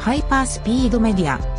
ハイパースピードメディア。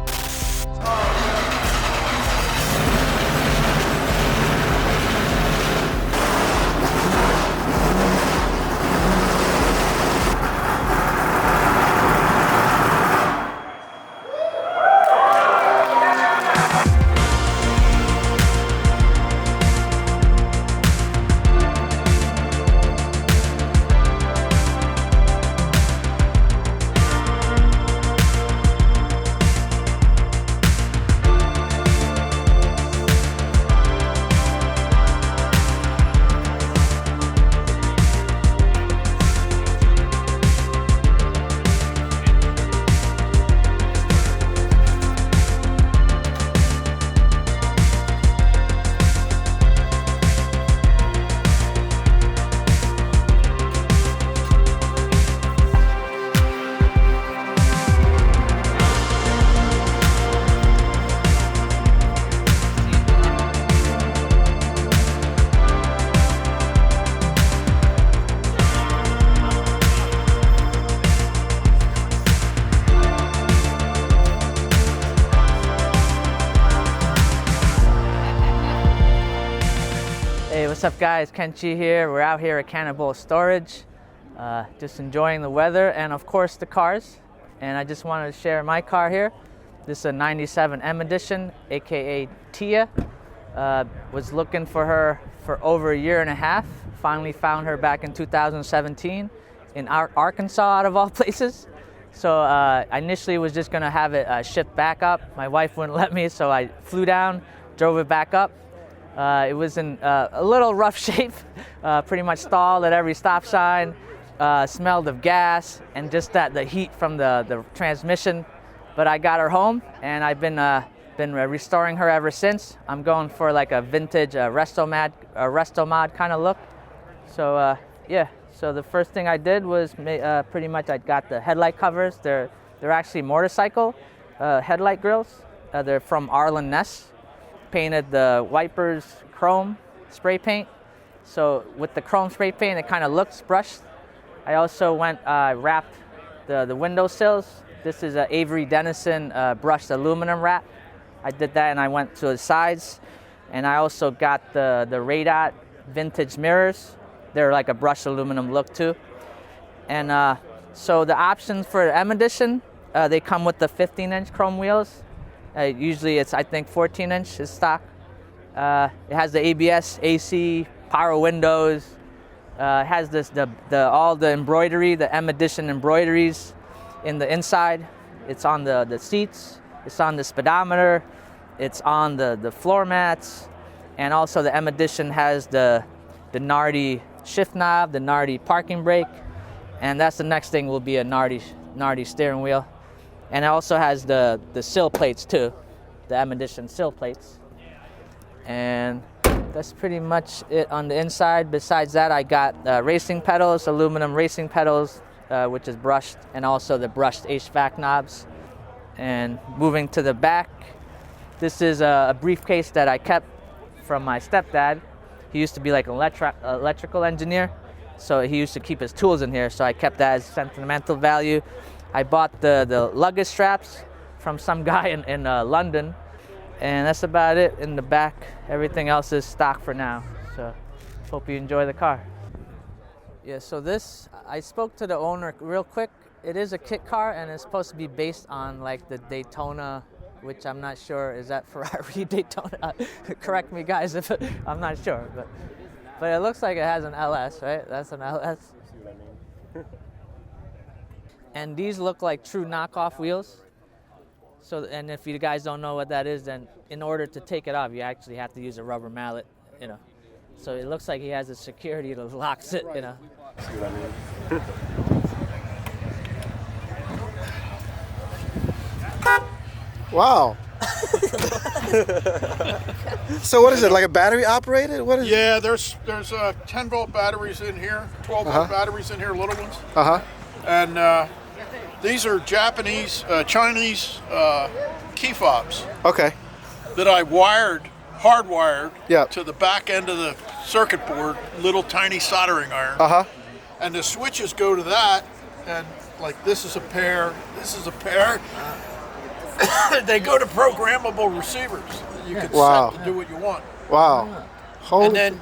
Hey, what's up guys? Kenchi here. We're out here at Cannonball Storage, just enjoying the weather and of course the cars. And I just wanted to share my car here. This is a 97 M Edition, aka Tia. Was looking for her for over a year and a half. Finally found her back in 2017 in Arkansas, out of all places. So I initially was just gonna have it shipped back up. My wife wouldn't let me, so I flew down, drove it back up. It was in a little rough shape, pretty much stalled at every stop sign, smelled of gas and just the heat from the transmission. But I got her home and I've been restoring her ever since. I'm going for like a vintage resto mod kind of look. So yeah, so the first thing I did was pretty much I got the headlight covers. They're actually motorcycle headlight grills. They're from Arlen Ness. Painted the wipers chrome spray paint. So with the chrome spray paint, it kind of looks brushed. I also wrapped the window sills. This is a Avery Dennison brushed aluminum wrap. I did that and I went to the sides. And I also got the Radot vintage mirrors. They're like a brushed aluminum look too. And so the options for the M Edition, they come with the 15-inch chrome wheels. Usually it's, I think, 14-inch is stock. It has the ABS, AC, power windows. It has all the embroidery, the M Edition embroideries in the inside. It's on the seats. It's on the speedometer. It's on the floor mats. And also the M Edition has the Nardi shift knob, the Nardi parking brake. And that's the next thing will be a Nardi steering wheel. And it also has the sill plates too, the M Edition sill plates. And that's pretty much it on the inside. Besides that, I got racing pedals, aluminum racing pedals, which is brushed, and also the brushed HVAC knobs. And moving to the back, this is a briefcase that I kept from my stepdad. He used to be like an electrical engineer, so he used to keep his tools in here, so I kept that as sentimental value. I bought the luggage straps from some guy in London, and that's about it in the back. Everything else is stock for now, so hope you enjoy the car. Yeah, so this, I spoke to the owner real quick. It is a kit car, and it's supposed to be based on like the Daytona, which I'm not sure, is that Ferrari Daytona? Correct me guys if I'm not sure, but it looks like it has an LS, right? That's an LS. See what I mean? And these look like true knockoff wheels. So, and if you guys don't know what that is, then in order to take it off, you actually have to use a rubber mallet, you know. So it looks like he has a security that locks it, you know. See what I mean? Wow. So what is it, like a battery operated? What is Yeah, there's 10-volt batteries in here, 12-volt batteries in here, little ones. Uh-huh. And these are Japanese, Chinese key fobs Okay. that I hardwired Yep. to the back end of the circuit board, little tiny soldering iron. Uh-huh. And the switches go to that, and like this is a pair, this is a pair. They go to programmable receivers. You can Wow. set to do what you want. Wow. Holy. And then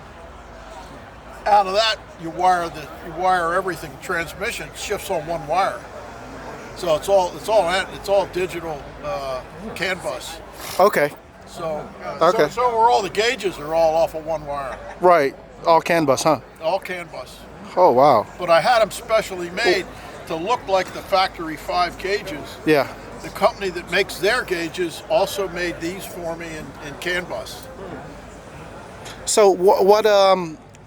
out of that, you wire everything. Transmission shifts on one wire, so it's all digital CAN bus. Okay. So Okay. so where all the gauges are all off of one wire, Right. All CAN bus, huh? all CAN bus. Oh, wow. But I had them specially made to look like the factory 5 gauges. Yeah. The company that makes their gauges also made these for me in CAN bus. So what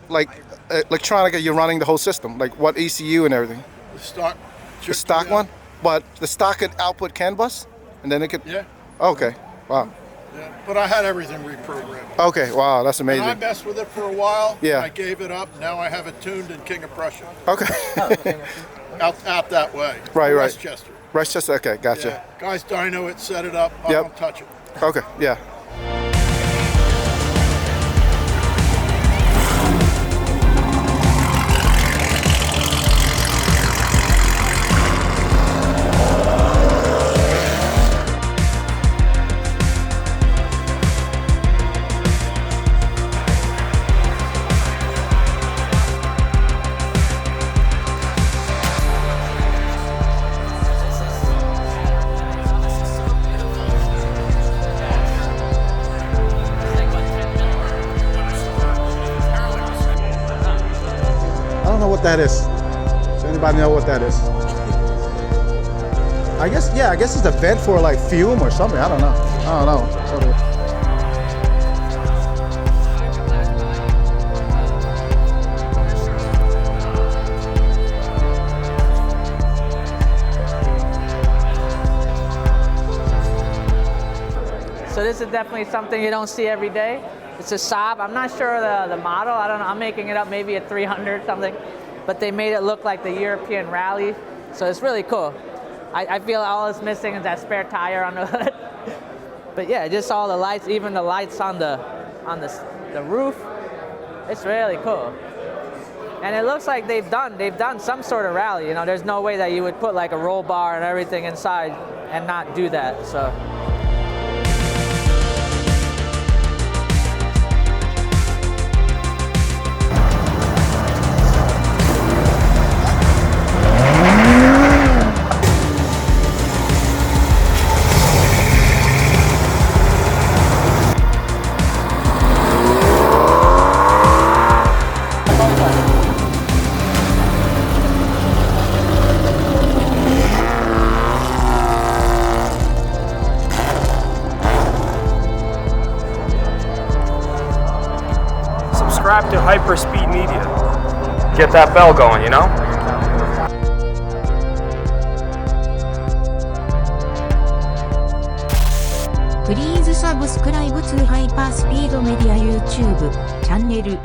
like electronica you're running the whole system? Like what ECU and everything? The stock. The stock one? But the stock could output CAN bus? And then it could... Yeah. Okay. Wow. Yeah. But I had everything reprogrammed. Okay. Wow. That's And I amazing. messed with it for a while. Yeah. I gave it up. Now I have it tuned in King of Prussia. Okay. Out that way. Right, right. Westchester. Rochester. Okay. Gotcha. Yeah. Guys dyno it, set it up. I Yep. don't touch it. Okay. Yeah. I don't know what that is. Does anybody know what that is? I guess it's a vent for like fume or something. I don't know. Something. So this is definitely something you don't see every day. It's a Saab. I'm not sure the model. I don't know. I'm making it up. Maybe a 300 something. But they made it look like the European Rally. So it's really cool. I feel all it's missing is that spare tire on the hood. But yeah, just all the lights, even the lights on the roof. It's really cool. And it looks like they've done some sort of rally. You know, there's no way that you would put like a roll bar and everything inside and not do that. So. Subscribe to Hyperspeed Media. Get that bell going, you know? Please subscribe to Hyperspeed Media YouTube チャンネル